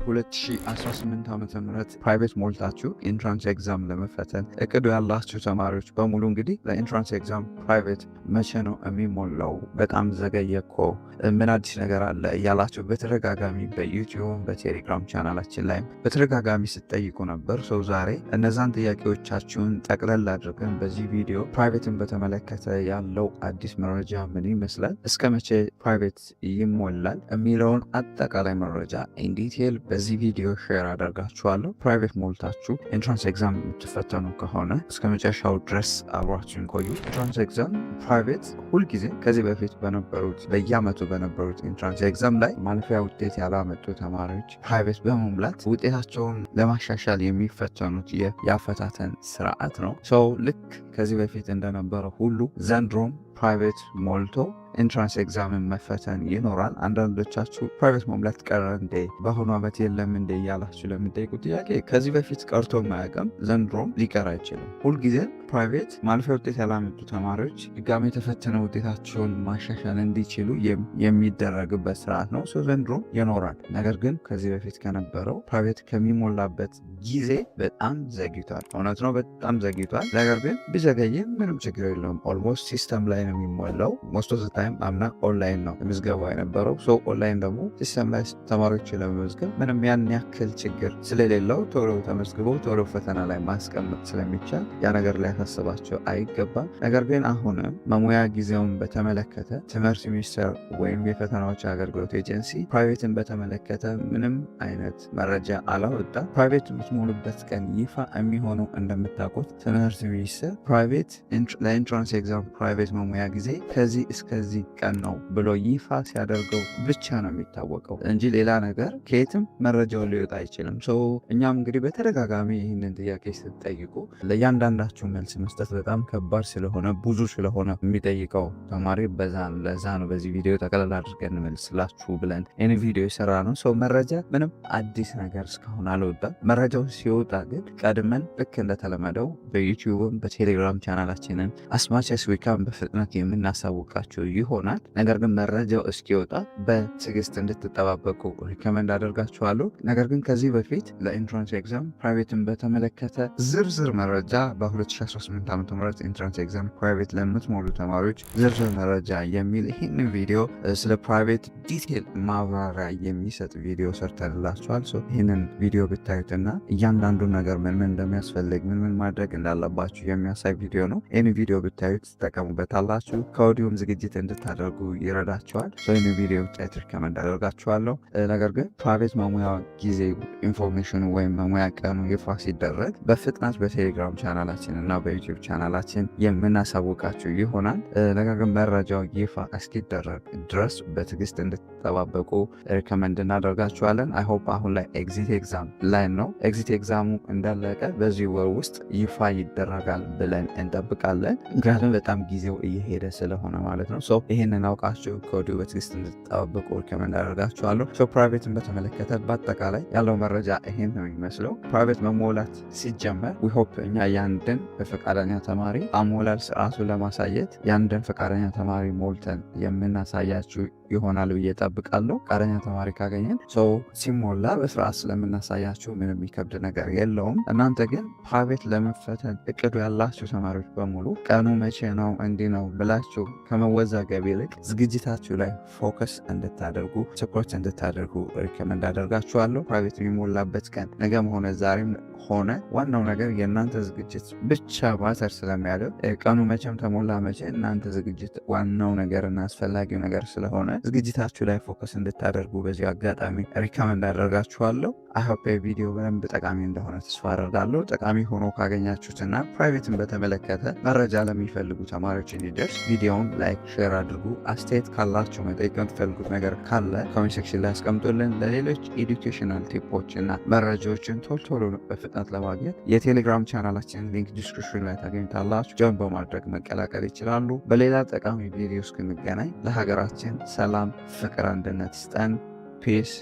2018 ዓ.ም ፕራይቬት ሞልታችሁ ኢንትራንስ ኤግዛም ለመፈተን እቅዱ ያላችሁ ተማሪዎች በሙሉ እንግዲህ ለኢንትራንስ ኤግዛም ፕራይቬት መቼ ነው የሚሞላው? በጣም ዘገየ እኮ ምን አዲስ ነገር አለ እያላችሁ በተደጋጋሚ በዩቲዩብ በቴሌግራም ቻናላችን ላይ በተደጋጋሚ ስትጠይቁ ነበር። ሰው ዛሬ እነዛን ጥያቄዎቻችሁን ጠቅለል አድርገን በዚህ ቪዲዮ ፕራይቬትን በተመለከተ ያለው አዲስ መረጃ ምን ይመስላል፣ እስከ መቼ ፕራይቬት ይሞላል የሚለውን አጠቃላይ መረጃ ኢንዲቴል በዚህ ቪዲዮ ሼር አደርጋችኋለሁ። ፕራይቬት ሞልታችሁ ኢንትራንስ ኤግዛም የምትፈተኑ ከሆነ እስከ መጨረሻው ድረስ አብራችሁን ቆዩ። ኢንትራንስ ኤግዛም ፕራይቬት ሁልጊዜ ከዚህ በፊት በነበሩት በየዓመቱ በነበሩት ኢንትራንስ ኤግዛም ላይ ማለፊያ ውጤት ያላመጡ ተማሪዎች ፕራይቬት በመሙላት ውጤታቸውን ለማሻሻል የሚፈተኑት የአፈታተን ስርዓት ነው። ሰው ልክ ከዚህ በፊት እንደነበረ ሁሉ ዘንድሮም ፕራይቬት ሞልቶ ኢንትራንስ ኤግዛምን መፈተን ይኖራል። አንዳንዶቻችሁ ፕራይቬት መሙላት ቀረ እንዴ በአሁኑ ዓመት የለም እንዴ እያላችሁ ለምጠይቁ ጥያቄ ከዚህ በፊት ቀርቶ ማያውቅም፣ ዘንድሮም ሊቀር አይችልም። ሁልጊዜ ፕራይቬት ማለፊያ ውጤት ያላመጡ ተማሪዎች ድጋሚ የተፈተነ ውጤታቸውን ማሻሻል እንዲችሉ የሚደረግበት ስርዓት ነው። ዘንድሮ ይኖራል። ነገር ግን ከዚህ በፊት ከነበረው ፕራይቬት ከሚሞላበት ጊዜ በጣም ዘግይቷል። እውነት ነው፣ በጣም ዘግይቷል። ነገር ግን ቢዘገይም ምንም ችግር የለውም። ኦልሞስት ሲስተም ላይ ነው የሚሞላው። ሞስት ኦፍ ዘ ታይም አምና ኦንላይን ነው ምዝገባው የነበረው። ኦንላይን ደግሞ ሲስተም ላይ ተማሪዎችን ለመመዝገብ ምንም ያን ያክል ችግር ስለሌለው ቶሎ ተመዝግበው ቶሎ ፈተና ላይ ማስቀመጥ ስለሚቻል ያ ነገር ላይ ያሳስባቸው አይገባም። ነገር ግን አሁንም መሙያ ጊዜውን በተመለከተ ትምህርት ሚኒስቴር ወይም የፈተናዎች አገልግሎት ኤጀንሲ ፕራይቬትን በተመለከተ ምንም አይነት መረጃ አላወጣም። ፕራይቬት የምትሞሉበት ቀን ይፋ የሚሆነው እንደምታውቁት ትምህርት ሚኒስቴር ፕራይቬት ለኢንትራንስ ኤግዛም ፕራይቬት መሙያ ጊዜ ከዚህ እስከዚህ ቀን ነው ብሎ ይፋ ሲያደርገው ብቻ ነው የሚታወቀው እንጂ ሌላ ነገር ከየትም መረጃውን ሊወጣ አይችልም። እኛም እንግዲህ በተደጋጋሚ ይህንን ጥያቄ ስትጠይቁ ለእያንዳንዳችሁ መልስ መስጠት በጣም ከባድ ስለሆነ ብዙ ስለሆነ የሚጠይቀው ተማሪ ለዛ ነው በዚህ ቪዲዮ ጠቅላላ አድርገን እንመልስላችሁ ብለን ይህን ቪዲዮ የሰራ ነው። መረጃ ምንም አዲስ ነገር እስካሁን አልወጣም። መረጃው ሲወጣ ግን ቀድመን ልክ እንደተለመደው በዩቲዩብም በቴሌግራም ቻናላችንን አስማቸስ ዊካም በፍጥነት የምናሳውቃቸው ይሆናል። ነገር ግን መረጃው እስኪወጣ በትዕግስት እንድትጠባበቁ ሪከመንድ አደርጋችኋለሁ። ነገር ግን ከዚህ በፊት ለኢንትራንስ ኤግዛም ፕራይቬትን በተመለከተ ዝርዝር መረጃ በ2018 ዓ.ም ኢንትራንስ ኤግዛም ፕራይቬት ለምትሞሉ ተማሪዎች ዝርዝር መረጃ የሚል ይህን ቪዲዮ ስለ ፕራይቬት ዲቴል ማብራሪያ የሚሰጥ ቪዲዮ ሰርተንላችኋል። ይህንን ቪዲዮ ብታዩትና እያንዳንዱ ነገር ምን እንደሚያስፈልግ ምን ማድረግ እንዳለባችሁ የሚያሳይ ቪዲዮ ነው። ይህን ቪዲዮ ብታዩት ትጠቀሙበታላችሁ። ከወዲሁም ዝግጅት እንድታደርጉ ይረዳችኋል። ይህን ቪዲዮ ብታዩት ሪከመንድ አደርጋችኋለሁ። ነገር ግን ፕራይቬት መሙያ ጊዜ ኢንፎርሜሽኑ ወይም መሙያ ቀኑ ይፋ ሲደረግ በፍጥነት በቴሌግራም ቻናላችን እና በዩቲዩብ ቻናላችን የምናሳውቃችሁ ይሆናል። ነገር ግን መረጃው ይፋ እስኪደረግ ድረስ በትዕግስት እንድትጠባበቁ ሪከመንድ እናደርጋችኋለን። አይሆፕ አሁን ላይ ኤግዚት ኤግዛም ላይ ነው። ኤግዚት ኤግዛሙ እንዳለቀ በዚህ ወር ውስጥ ይፋ ይደረጋል ብለን እንጠብቃለን። ምክንያቱም በጣም ጊዜው እየሄደ ስለሆነ ማለት ነው። ይህንን አውቃችሁ ከወዲሁ በትዕግስት እንድትጠባበቁ ሪከመንድ አደርጋችኋለሁ። ፕራይቬትን በተመለከተ በአጠቃላይ ያለው መረጃ ይሄን ነው የሚመስለው። ፕራይቬት መሞላት ሲጀመር ዊሆፕ እኛ ያንድን በፈቃደኛ ተማሪ አሞላል ስርዓቱ ለማሳየት ያንድን ፈቃደኛ ተማሪ ሞልተን የምናሳያችሁ ይሆናል ብዬ እጠብቃለሁ። ፈቃደኛ ተማሪ ካገኘን ሲሞላ በስርዓት ስለምናሳያችሁ ምንም የሚከብድ ነገር የለውም። እናንተ ግን ፕራይቬት ለመፈተን እቅዱ ያላችሁ ተማሪዎች በሙሉ ቀኑ መቼ ነው እንዲህ ነው ብላችሁ ከመወዛገብ ይልቅ ዝግጅታችሁ ላይ ፎከስ እንድታደርጉ ትኩረት እንድታደርጉ ሪከመንድ አደርጋችኋለሁ። ፕራይቬት የሚሞላበት ቀን ነገም ሆነ ዛሬም ሆነ ዋናው ነገር የእናንተ ዝግጅት ብቻ ማተር ስለሚያደርግ ቀኑ መቼም ተሞላ መቼ እናንተ ዝግጅት ዋናው ነገርና አስፈላጊው ነገር ስለሆነ ዝግጅታችሁ ላይ ፎከስ እንድታደርጉ በዚህ አጋጣሚ ሪከመንድ አደርጋችኋለሁ። አይሆፕ ቪዲዮ በደንብ ጠቃሚ እንደሆነ ተስፋ አደርጋለሁ። ጠቃሚ ሆኖ ካገኛችሁትና ፕራይቬትን በተመለከተ መረጃ ለሚፈልጉ ተማሪዎች እንዲደርስ ቪዲዮውን ላይክ፣ ሼር አድርጉ። አስተያየት ካላችሁ መጠየቅ የምትፈልጉት ነገር ካለ ኮሜንት ሴክሽን ላይ አስቀምጡልን። ለሌሎች ኤዱኬሽናል ቲፖች እና መረጃዎችን ቶሎ በፍጥነት ለማግኘት የቴሌግራም ቻናላችን ሊንክ ዲስክሪፕሽን ላይ ታገኙታላችሁ። ጆይን በማድረግ መቀላቀል ይችላሉ። በሌላ ጠቃሚ ቪዲዮ እስክንገናኝ ለሀገራችን ሰላም፣ ፍቅር፣ አንድነት ይስጠን። ፒስ